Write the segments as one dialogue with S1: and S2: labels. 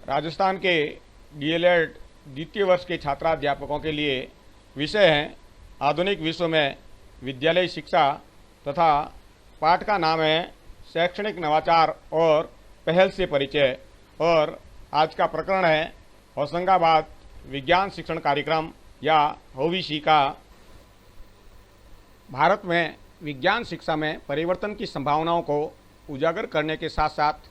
S1: राजस्थान के डीएलएड द्वितीय वर्ष के छात्राध्यापकों के लिए विषय हैं आधुनिक विश्व में विद्यालय शिक्षा तथा पाठ का नाम है शैक्षणिक नवाचार और पहल से परिचय। और आज का प्रकरण है होशंगाबाद विज्ञान शिक्षण कार्यक्रम या होविशी का। भारत में विज्ञान शिक्षा में परिवर्तन की संभावनाओं को उजागर करने के साथ साथ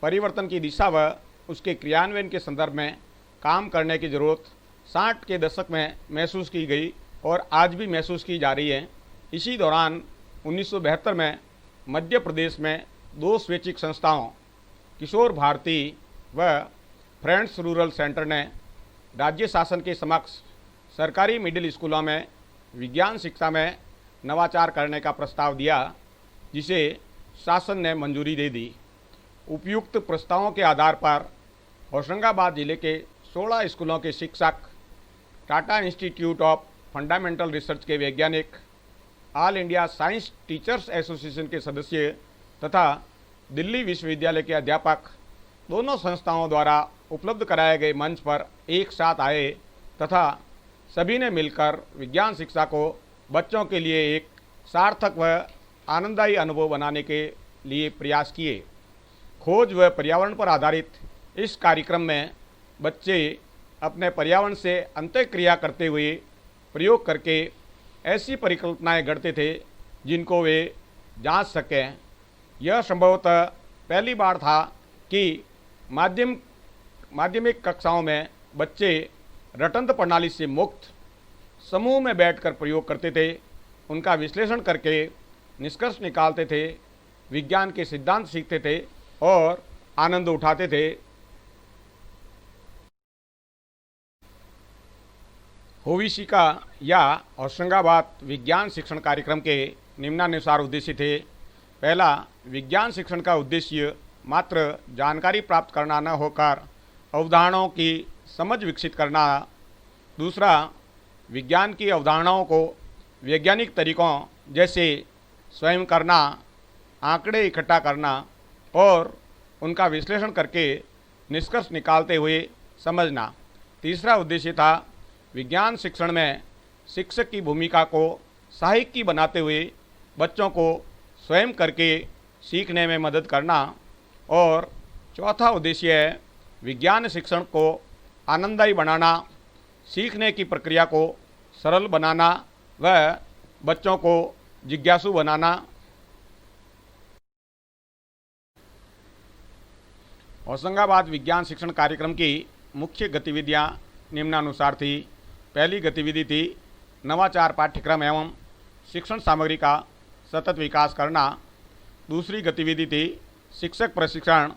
S1: परिवर्तन की दिशा व उसके क्रियान्वयन के संदर्भ में काम करने की जरूरत 60 के दशक में महसूस की गई और आज भी महसूस की जा रही है। इसी दौरान 1972 में मध्य प्रदेश में दो स्वैच्छिक संस्थाओं किशोर भारती व फ्रेंड्स रूरल सेंटर ने राज्य शासन के समक्ष सरकारी मिडिल स्कूलों में विज्ञान शिक्षा में नवाचार करने का प्रस्ताव दिया, जिसे शासन ने मंजूरी दे दी। उपयुक्त प्रस्तावों के आधार पर होशंगाबाद जिले के 16 स्कूलों के शिक्षक, Tata institute of fundamental research के वैज्ञानिक, all India science teachers association के सदस्य तथा दिल्ली विश्वविद्यालय के अध्यापक दोनों संस्थाओं द्वारा उपलब्ध कराए गए मंच पर एक साथ आए तथा सभी ने मिलकर विज्ञान शिक्षा को बच्चों के लिए एक सार्थक व आनंददायी अनुभव बनाने के लिए प्रयास किए। खोज व पर्यावरण पर आधारित इस कार्यक्रम में बच्चे अपने पर्यावरण से अंतःक्रिया करते हुए प्रयोग करके ऐसी परिकल्पनाएं गढ़ते थे जिनको वे जांच सकें। यह संभवतः पहली बार था कि माध्यमिक कक्षाओं में बच्चे रटंत प्रणाली से मुक्त समूह में बैठकर प्रयोग करते थे, उनका विश्लेषण करके निष्कर्ष निकालते थे, विज्ञान के सिद्धांत सीखते थे और आनंद उठाते थे। होविशी का या होशंगाबाद विज्ञान शिक्षण कार्यक्रम के निम्नानुसार उद्देश्य थे। पहला, विज्ञान शिक्षण का उद्देश्य मात्र जानकारी प्राप्त करना न होकर अवधारणाओं की समझ विकसित करना। दूसरा, विज्ञान की अवधारणाओं को वैज्ञानिक तरीकों जैसे स्वयं करना, आंकड़े इकट्ठा करना और उनका विश्लेषण करके निष्कर्ष निकालते हुए समझना। तीसरा उद्देश्य था विज्ञान शिक्षण में शिक्षक की भूमिका को सहायक बनाते हुए बच्चों को स्वयं करके सीखने में मदद करना। और चौथा उद्देश्य है विज्ञान शिक्षण को आनंददायी बनाना, सीखने की प्रक्रिया को सरल बनाना व बच्चों को जिज्ञासु बनाना। होशंगाबाद विज्ञान शिक्षण कार्यक्रम की मुख्य गतिविधियां निम्नानुसार थी। पहली गतिविधि थी नवाचार पाठ्यक्रम एवं शिक्षण सामग्री का सतत विकास करना। दूसरी गतिविधि थी शिक्षक प्रशिक्षण,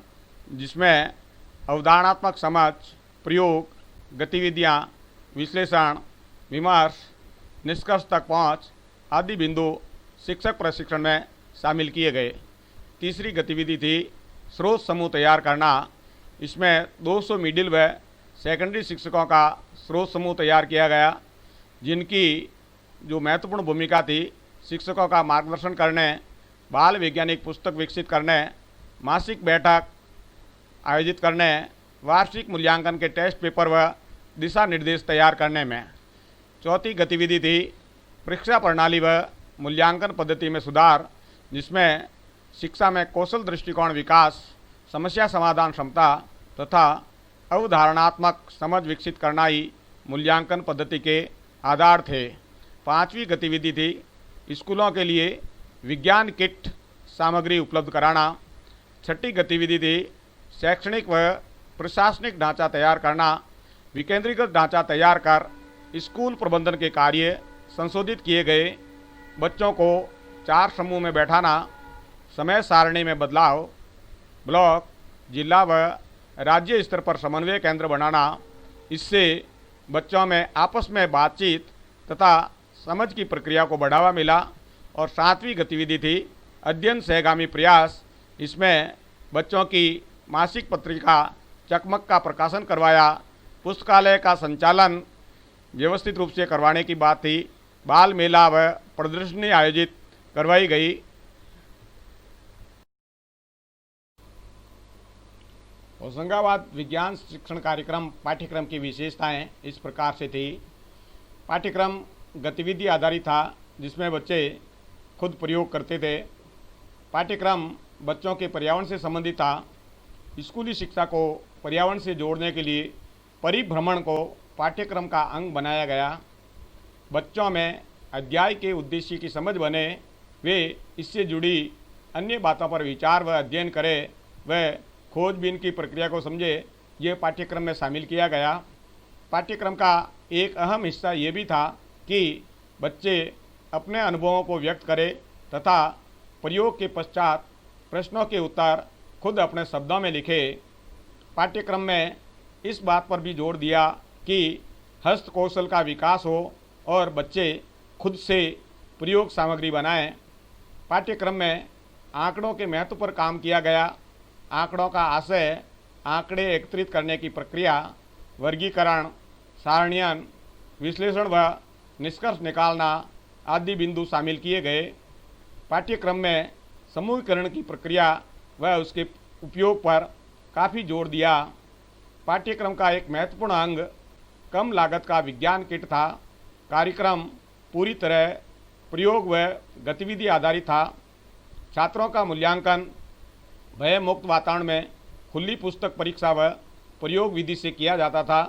S1: जिसमें अवधारणात्मक समझ, प्रयोग, गतिविधियां, विश्लेषण, विमर्श, निष्कर्ष तक पहुंच आदि बिंदु शिक्षक प्रशिक्षण में शामिल किए गए। तीसरी गतिविधि थी स्रोत समूह तैयार करना। इसमें 200 मिडिल व सेकेंडरी शिक्षकों का स्रोत समूह तैयार किया गया, जिनकी जो महत्वपूर्ण भूमिका थी शिक्षकों का मार्गदर्शन करने, बाल वैज्ञानिक पुस्तक विकसित करने, मासिक बैठक आयोजित करने, वार्षिक मूल्यांकन के टेस्ट पेपर व दिशा निर्देश तैयार करने में। चौथी गतिविधि थी परीक्षा प्रणाली व मूल्यांकन पद्धति में सुधार, जिसमें शिक्षा में कौशल दृष्टिकोण विकास, समस्या समाधान क्षमता तथा अवधारणात्मक समझ विकसित करना ही मूल्यांकन पद्धति के आधार थे। पांचवी गतिविधि थी स्कूलों के लिए विज्ञान किट सामग्री उपलब्ध कराना। छठी गतिविधि थी शैक्षणिक व प्रशासनिक ढांचा तैयार करना। विकेंद्रीकृत ढांचा तैयार कर स्कूल प्रबंधन के कार्य संशोधित किए गए। बच्चों को 4 समूह में बैठाना, समय सारणी में बदलाव, ब्लॉक, जिला व राज्य स्तर पर समन्वय केंद्र बनाना। इससे बच्चों में आपस में बातचीत तथा समझ की प्रक्रिया को बढ़ावा मिला। और 7वीं गतिविधि थी अध्ययन सहगामी प्रयास। इसमें बच्चों की मासिक पत्रिका चकमक का प्रकाशन करवाया, पुस्तकालय का संचालन व्यवस्थित रूप से करवाने की बात थी, बाल मेला व प्रदर्शनी आयोजित करवाई गई। होशंगाबाद विज्ञान शिक्षण कार्यक्रम पाठ्यक्रम की विशेषताएं इस प्रकार से थी। पाठ्यक्रम गतिविधि आधारित था, जिसमें बच्चे खुद प्रयोग करते थे। पाठ्यक्रम बच्चों के पर्यावरण से संबंधित था। स्कूली शिक्षा को पर्यावरण से जोड़ने के लिए परिभ्रमण को पाठ्यक्रम का अंग बनाया गया। बच्चों में अध्याय के उद्देश्य की समझ बने, वे इससे जुड़ी अन्य बातों पर विचार व अध्ययन करें, व खोजबीन की प्रक्रिया को समझे, ये पाठ्यक्रम में शामिल किया गया। पाठ्यक्रम का एक अहम हिस्सा ये भी था कि बच्चे अपने अनुभवों को व्यक्त करें तथा प्रयोग के पश्चात प्रश्नों के उत्तर खुद अपने शब्दों में लिखें। पाठ्यक्रम में इस बात पर भी जोर दिया कि हस्त कौशल का विकास हो और बच्चे खुद से प्रयोग सामग्री बनाएं। पाठ्यक्रम में आंकड़ों के महत्व पर काम किया गया। आंकड़ों का आशय आंकड़े एकत्रित करने की प्रक्रिया, वर्गीकरण, सारणीयन, विश्लेषण व निष्कर्ष निकालना आदि बिंदु शामिल किए गए। पाठ्यक्रम में समूहीकरण की प्रक्रिया व उसके उपयोग पर काफ़ी जोर दिया। पाठ्यक्रम का एक महत्वपूर्ण अंग कम लागत का विज्ञान किट था। कार्यक्रम पूरी तरह प्रयोग व गतिविधि आधारित था। छात्रों का मूल्यांकन भय मुक्त वातावरण में खुली पुस्तक परीक्षा व प्रयोग विधि से किया जाता था।